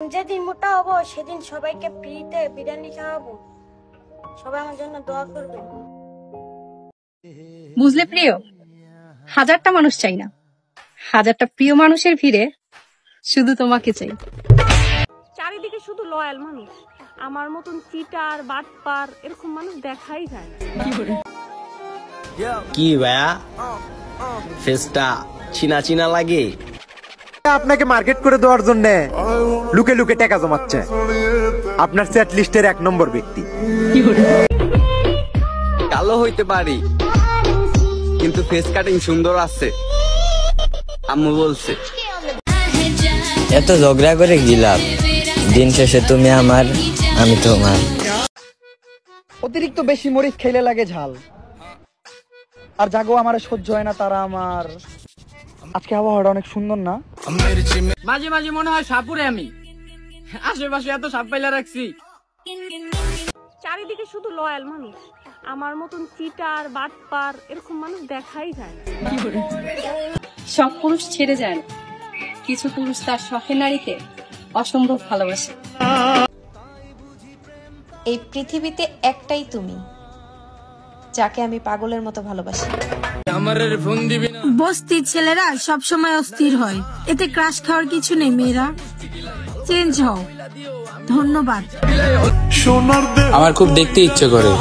যেদিন মোটা হবো সেদিন সবাইকে ফ্রিতে বিরিয়ানি খাওয়াবো। সবাই আমার জন্য দোয়া করবে। বুঝলে প্রিয়, হাজারটা মানুষ চাই না, হাজারটা প্রিয় মানুষের ভিড়ে শুধু তোমাকে চাই। চারিদিকে শুধু লয়াল মানুষ, আমার মতন চিটার বাটপার এরকম মানুষ দেখাই যায় না। কি ভাইয়া, ফেসটা চিনা চিনা লাগে? আপনাকে মার্কেট করে দেওয়ার জন্য লুকে লুকে টাকা জমাচ্ছে আপনার চ্যাট লিস্টের 1 নম্বর ব্যক্তি। কালো হইতে পারি কিন্তু ফেস কাটিং সুন্দর আছে, আম্মু বলছে। এত ঝগড়া করে কি লাভ? দিন শেষে তুমি আমার, আমি তোমার। অতিরিক্ত বেশি মরিচ খেলে লাগে ঝাল, আর জাগো আমার সহ্য হয় না তারা আমার। আজকে আবহাওয়াটা অনেক সুন্দর না? মাঝে মাঝে মনে হয় সাপুরে আমি আশেপাশে এত সাপ পাইলা রাখছি। চারিদিকে শুধু লয়াল মানুষ, আমার মতন চিটার বাটপার এরকম মানুষ দেখাই যায় না। সব পুরুষ ছেড়ে যায় না, কিছু পুরুষ তার শখের নারীকে অসম্ভব ভালোবাসে। এই পৃথিবীতে একটাই তুমি, যাকে আমি পাগলের মতো ভালোবাসি। বস্তির ছেলেরা সবসময় অস্থির হয়, এতে ক্রাশ খাওয়ার কিছু নেই। মেয়েরা চেঞ্জ হও। ধন্যবাদ। আমার খুব দেখতে ইচ্ছে করে,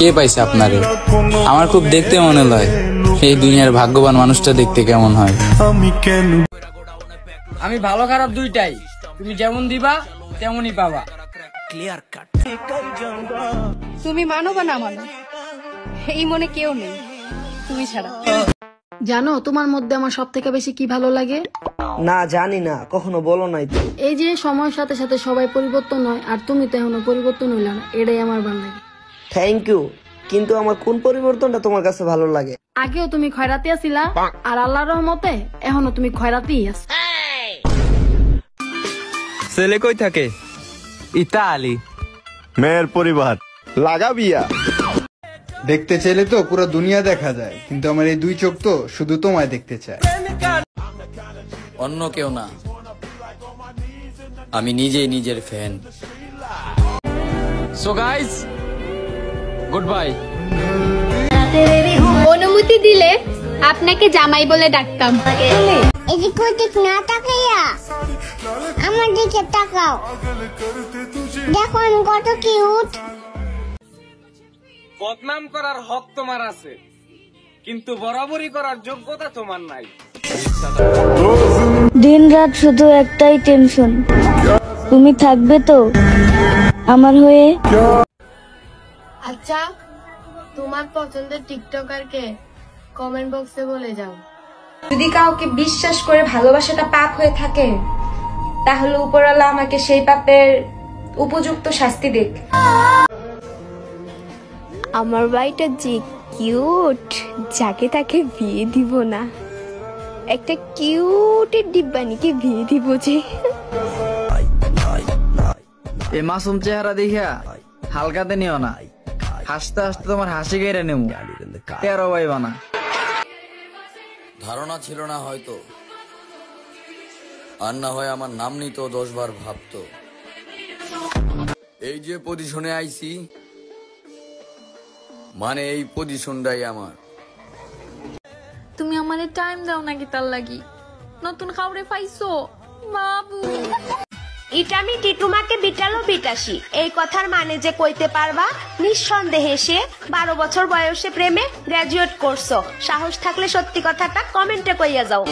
কে পাইছে আপনারে? আমার খুব দেখতে মনে হয় এই দুনিয়ার ভাগ্যবান মানুষটা দেখতে কেমন হয়। আমি ভালো খারাপ দুইটাই, তুমি যেমন দিবা তেমনই পাবা। তুমি মানো বা না মানো, এই মনে কেউ নেই তুমি ছাড়া। জানো তোমার মধ্যে আমার সব থেকে বেশি কি ভালো লাগে? না জানি না, কখনো বলো নাই তো। এই যে সময়ের সাথে সাথে সবাই পরিবর্তন হয়, আর তুমি তো এখনো পরিবর্তন হইল না, এটাই আমার ভালো লাগে। থ্যাংক ইউ, কিন্তু আমার কোন পরিবর্তনটা তোমার কাছে ভালো লাগে? আগেও তুমি খয়রাতি আছিলা, আর আল্লাহর রহমতে এখনো তুমি খয়রাতিই আছো। ছেলে কই থাকে? ইতালি। মেয়ের পরিবার লাগা বিয়া। দেখতে চাইলে তো পুরো দুনিয়া দেখা যায়, কিন্তু আমার এই 2 চোখ তো শুধু তোমায় দেখতে চায়। অন্য কেউ না, আমি নিজেই নিজের fan. So guys, good bye. অনুমতি দিলে আপনাকে জামাই বলে ডাকতাম। এদিক ওদিক না তাকাইয়া আমার দিকে তাকাও, দেখো আমি কত কিউট। বদনাম করার হক তোমার আছে, কিন্তু বরাবরই করার যোগ্যতা তোমার নাই। দিন রাত শুধু একটাই টেনশন, তুমি থাকবে তো আমার হয়ে? আচ্ছা, তোমার পছন্দের টিকটকার কে? কমেন্ট বক্সে বলে যাও। যদি কাউকে বিশ্বাস করে ভালোবাসাটা পাপ হয়ে থাকে, তাহলে উপরওয়ালা আমাকে সেই পাপের উপযুক্ত শাস্তি দিক। আমার ভাইটা যে কিউট, যাকে তাকে বিয়ে দিব না, একটা কিউটের ডিব্বানিকে বিয়ে দিব যে। এই মাসুম চেহারা দেখিয়া হালকাতে নিও না, হাসতে হাসতে তোমার হাসি গেড়ে নেবো, তেরো পাইবা না। ধারণা ছিল না হয়তো, আর না হয় আমার নাম নিত 10 বার ভাবতো। এই যে পজিশনে আইছি, মানে এই পজিশনটাই আমার। তুমি আমারে টাইম দাও নাকি তার লাগি? নতুন খাওরে পাইছো বাবু? ইটামি টিটুমাকে বিটালো বিটাসি, এই কথার মানে যে কইতে পারবা নিঃসন্দেহে সে 12 বছর বয়সে প্রেমে গ্রাজুয়েট করছো। সাহস থাকলে সত্যি কথাটা কমেন্টে কইয়া যাও।